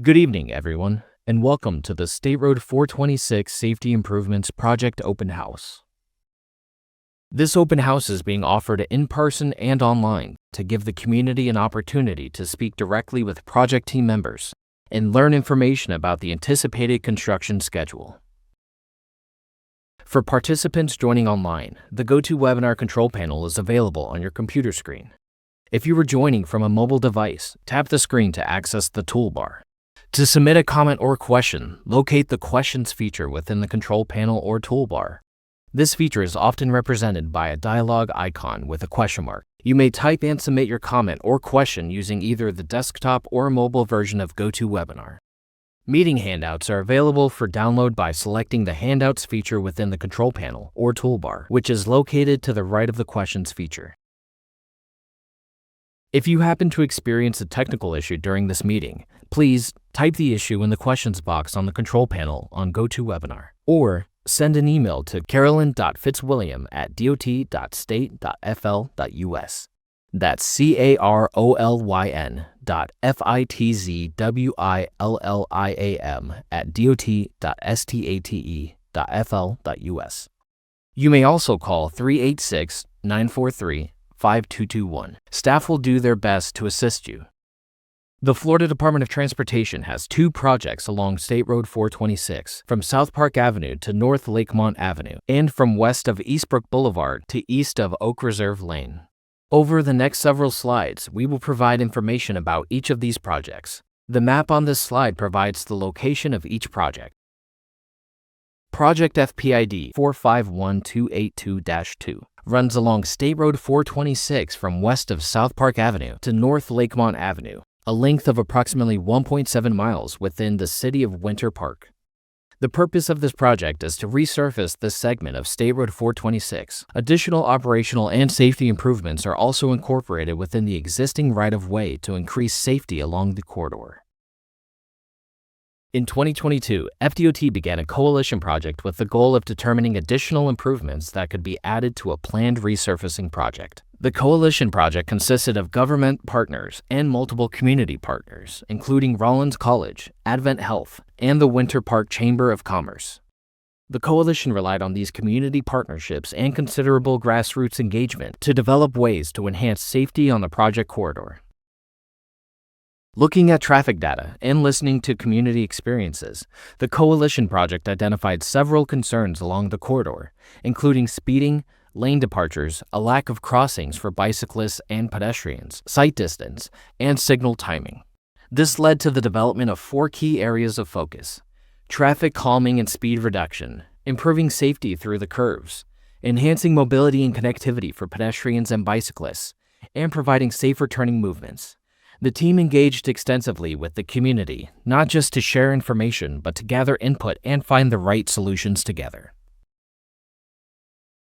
Good evening, everyone, and welcome to the State Road 426 Safety Improvements Project Open House. This open house is being offered in person and online to give the community an opportunity to speak directly with project team members and learn information about the anticipated construction schedule. For participants joining online, the GoToWebinar control panel is available on your computer screen. If you are joining from a mobile device, tap the screen to access the toolbar. To submit a comment or question, locate the Questions feature within the control panel or toolbar. This feature is often represented by a dialog icon with a question mark. You may type and submit your comment or question using either the desktop or mobile version of GoToWebinar. Meeting handouts are available for download by selecting the Handouts feature within the control panel or toolbar, which is located to the right of the Questions feature. If you happen to experience a technical issue during this meeting, please type the issue in the questions box on the control panel on GoToWebinar, or send an email to carolyn.fitzwilliam@dot.state.fl.us. That's carolyn.fitzwilliam@dot.state.fl.us. You may also call 386-943-5221. Staff will do their best to assist you. The Florida Department of Transportation has two projects along State Road 426, from South Park Avenue to North Lakemont Avenue, and from west of Eastbrook Boulevard to east of Oak Reserve Lane. Over the next several slides, we will provide information about each of these projects. The map on this slide provides the location of each project. Project FPID 451282-2 runs along State Road 426 from west of South Park Avenue to North Lakemont Avenue, a length of approximately 1.7 miles within the city of Winter Park. The purpose of this project is to resurface this segment of State Road 426. Additional operational and safety improvements are also incorporated within the existing right-of-way to increase safety along the corridor. In 2022, FDOT began a coalition project with the goal of determining additional improvements that could be added to a planned resurfacing project. The coalition project consisted of government partners and multiple community partners, including Rollins College, Advent Health, and the Winter Park Chamber of Commerce. The coalition relied on these community partnerships and considerable grassroots engagement to develop ways to enhance safety on the project corridor. Looking at traffic data and listening to community experiences, the coalition project identified several concerns along the corridor, including speeding, lane departures, a lack of crossings for bicyclists and pedestrians, sight distance, and signal timing. This led to the development of four key areas of focus: traffic calming and speed reduction, improving safety through the curves, enhancing mobility and connectivity for pedestrians and bicyclists, and providing safer turning movements. The team engaged extensively with the community, not just to share information, but to gather input and find the right solutions together.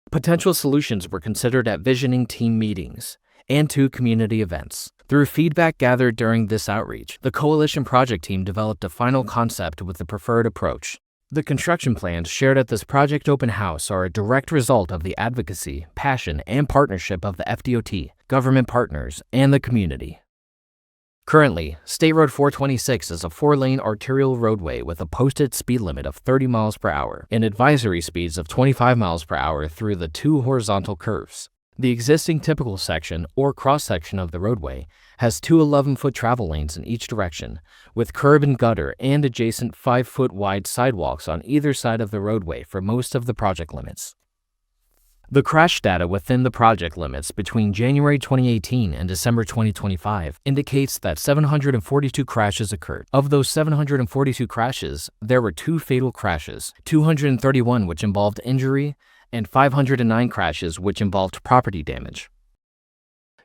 Potential solutions were considered at visioning team meetings and two community events. Through feedback gathered during this outreach, the coalition project team developed a final concept with the preferred approach. The construction plans shared at this project open house are a direct result of the advocacy, passion, and partnership of the FDOT, government partners, and the community. Currently, State Road 426 is a four-lane arterial roadway with a posted speed limit of 30 miles per hour and advisory speeds of 25 miles per hour through the two horizontal curves. The existing typical section or cross-section of the roadway has two 11-foot travel lanes in each direction, with curb and gutter and adjacent 5-foot wide sidewalks on either side of the roadway for most of the project limits. The crash data within the project limits between January 2018 and December 2025 indicates that 742 crashes occurred. Of those 742 crashes, there were two fatal crashes, 231 which involved injury, and 509 crashes which involved property damage.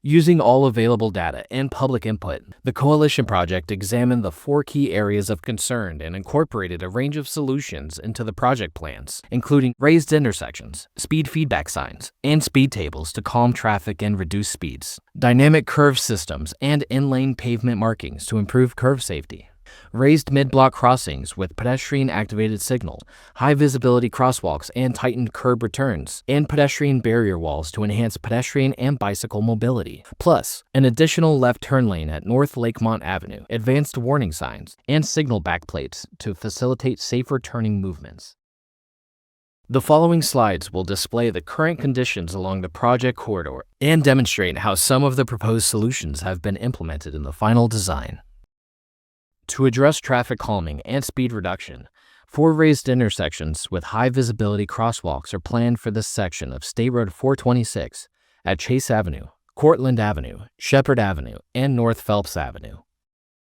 Using all available data and public input, the coalition project examined the four key areas of concern and incorporated a range of solutions into the project plans, including raised intersections, speed feedback signs, and speed tables to calm traffic and reduce speeds, dynamic curve systems, and in-lane pavement markings to improve curve safety. Raised mid-block crossings with pedestrian-activated signal, high-visibility crosswalks and tightened curb returns, and pedestrian barrier walls to enhance pedestrian and bicycle mobility. Plus, an additional left turn lane at North Lakemont Avenue, advanced warning signs, and signal backplates to facilitate safer turning movements. The following slides will display the current conditions along the project corridor and demonstrate how some of the proposed solutions have been implemented in the final design. To address traffic calming and speed reduction, 4 raised intersections with high visibility crosswalks are planned for this section of State Road 426 at Chase Avenue, Cortland Avenue, Shepherd Avenue, and North Phelps Avenue.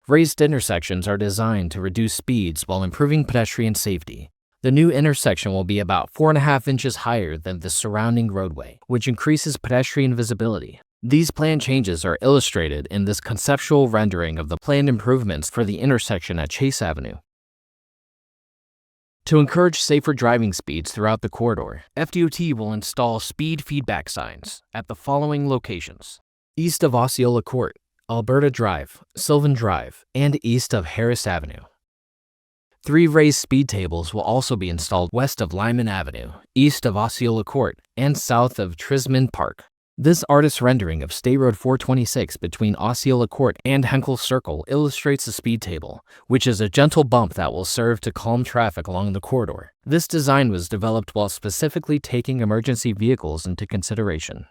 Raised intersections are designed to reduce speeds while improving pedestrian safety. The new intersection will be about 4.5 inches higher than the surrounding roadway, which increases pedestrian visibility. These plan changes are illustrated in this conceptual rendering of the planned improvements for the intersection at Chase Avenue. To encourage safer driving speeds throughout the corridor, FDOT will install speed feedback signs at the following locations: east of Osceola Court, Alberta Drive, Sylvan Drive, and east of Harris Avenue. 3 raised speed tables will also be installed west of Lyman Avenue, east of Osceola Court, and south of Trisman Park. This artist's rendering of State Road 426 between Osceola Court and Henkel Circle illustrates a speed table, which is a gentle bump that will serve to calm traffic along the corridor. This design was developed while specifically taking emergency vehicles into consideration.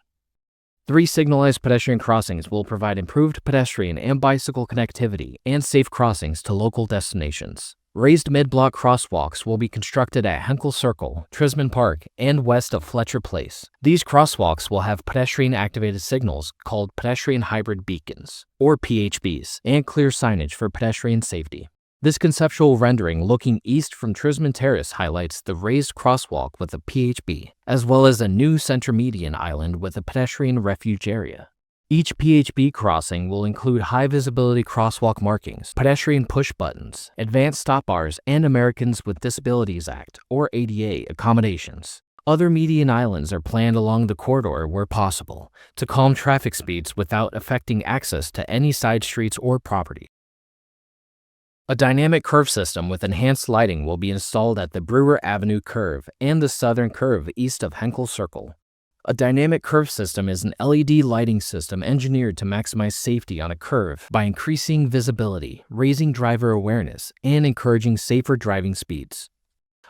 3 signalized pedestrian crossings will provide improved pedestrian and bicycle connectivity and safe crossings to local destinations. Raised mid-block crosswalks will be constructed at Henkel Circle, Trisman Park, and west of Fletcher Place. These crosswalks will have pedestrian-activated signals called pedestrian hybrid beacons, or PHBs, and clear signage for pedestrian safety. This conceptual rendering looking east from Trisman Terrace highlights the raised crosswalk with a PHB, as well as a new center median island with a pedestrian refuge area. Each PHB crossing will include high-visibility crosswalk markings, pedestrian push buttons, advanced stop bars, and Americans with Disabilities Act, or ADA, accommodations. Other median islands are planned along the corridor where possible, to calm traffic speeds without affecting access to any side streets or property. A dynamic curve system with enhanced lighting will be installed at the Brewer Avenue curve and the southern curve east of Henkel Circle. A dynamic curve system is an LED lighting system engineered to maximize safety on a curve by increasing visibility, raising driver awareness, and encouraging safer driving speeds.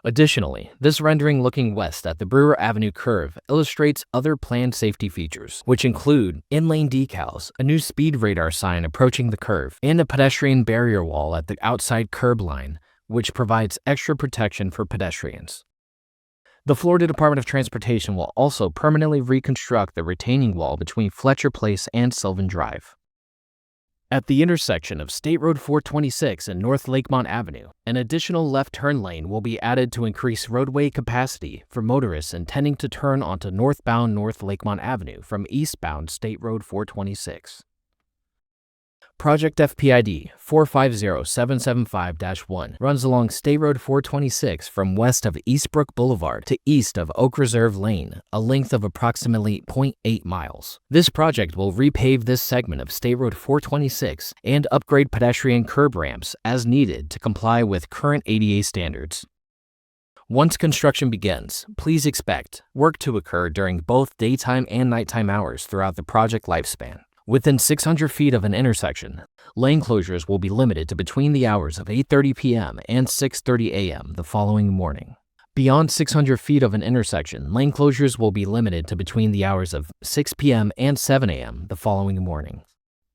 Additionally, this rendering looking west at the Brewer Avenue curve illustrates other planned safety features, which include in-lane decals, a new speed radar sign approaching the curve, and a pedestrian barrier wall at the outside curb line, which provides extra protection for pedestrians. The Florida Department of Transportation will also permanently reconstruct the retaining wall between Fletcher Place and Sylvan Drive. At the intersection of State Road 426 and North Lakemont Avenue, an additional left turn lane will be added to increase roadway capacity for motorists intending to turn onto northbound North Lakemont Avenue from eastbound State Road 426. Project FPID 450775-1 runs along State Road 426 from west of Eastbrook Boulevard to east of Oak Reserve Lane, a length of approximately 0.8 miles. This project will repave this segment of State Road 426 and upgrade pedestrian curb ramps as needed to comply with current ADA standards. Once construction begins, please expect work to occur during both daytime and nighttime hours throughout the project lifespan. Within 600 feet of an intersection, lane closures will be limited to between the hours of 8:30 p.m. and 6:30 a.m. the following morning. Beyond 600 feet of an intersection, lane closures will be limited to between the hours of 6 p.m. and 7 a.m. the following morning.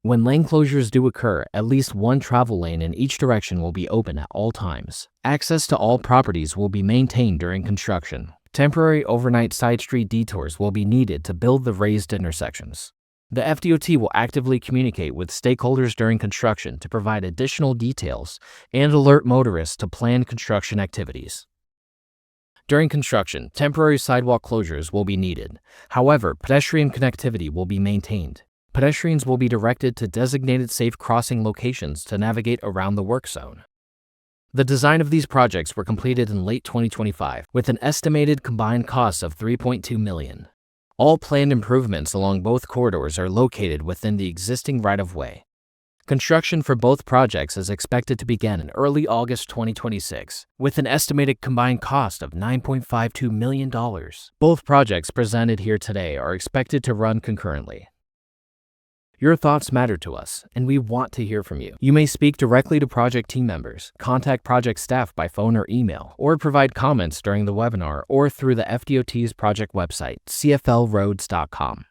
When lane closures do occur, at least one travel lane in each direction will be open at all times. Access to all properties will be maintained during construction. Temporary overnight side street detours will be needed to build the raised intersections. The FDOT will actively communicate with stakeholders during construction to provide additional details and alert motorists to planned construction activities. During construction, temporary sidewalk closures will be needed. However, pedestrian connectivity will be maintained. Pedestrians will be directed to designated safe crossing locations to navigate around the work zone. The design of these projects were completed in late 2025 with an estimated combined cost of $3.2 million. All planned improvements along both corridors are located within the existing right-of-way. Construction for both projects is expected to begin in early August 2026, with an estimated combined cost of $9.52 million. Both projects presented here today are expected to run concurrently. Your thoughts matter to us, and we want to hear from you. You may speak directly to project team members, contact project staff by phone or email, or provide comments during the webinar or through the FDOT's project website, cflroads.com.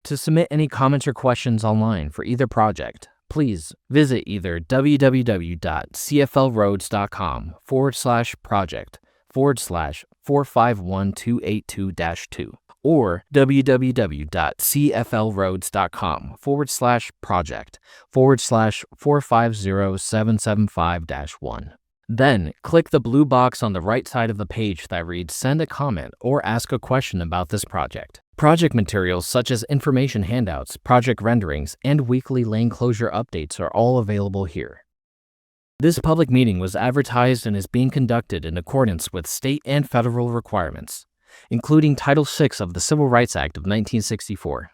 To submit any comments or questions online for either project, please visit either www.cflroads.com/project/451282-2 or www.cflroads.com/project/450775-1. Then, click the blue box on the right side of the page that reads Send a comment or ask a question about this project. Project materials such as information handouts, project renderings, and weekly lane closure updates are all available here. This public meeting was advertised and is being conducted in accordance with state and federal requirements, including Title VI of the Civil Rights Act of 1964.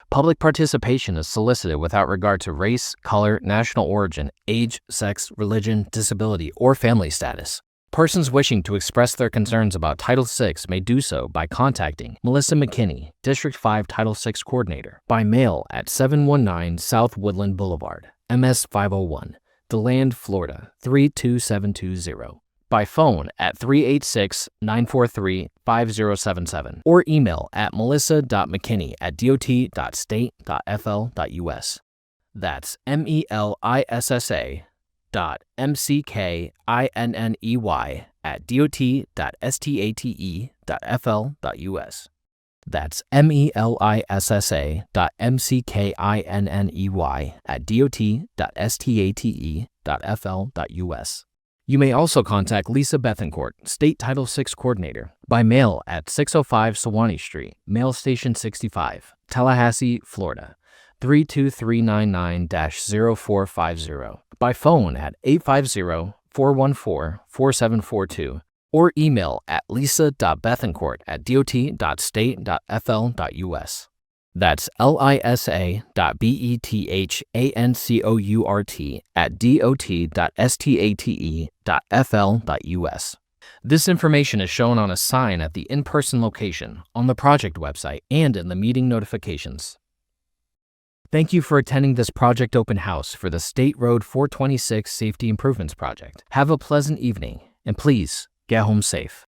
Public participation is solicited without regard to race, color, national origin, age, sex, religion, disability, or family status. Persons wishing to express their concerns about Title VI may do so by contacting Melissa McKinney, District 5 Title VI Coordinator, by mail at 719 South Woodland Boulevard, MS 501, DeLand, Florida 32720. By phone at 386-943-5077 or email at melissa.mckinney@dot.state.fl.us. That's melissa.mckinney@dot.state.fl.us. That's melissa.mckinney@dot.state.fl.us. You may also contact Lisa Bethencourt, State Title VI Coordinator, by mail at 605 Sewanee Street, Mail Station 65, Tallahassee, Florida 32399-0450, by phone at 850-414-4742, or email at lisa.bethencourt@dot.state.fl.us. That's lisa.bethencourt@dot.state.fl.us. This information is shown on a sign at the in-person location, on the project website, and in the meeting notifications. Thank you for attending this project open house for the State Road 426 Safety Improvements Project. Have a pleasant evening, and please get home safe.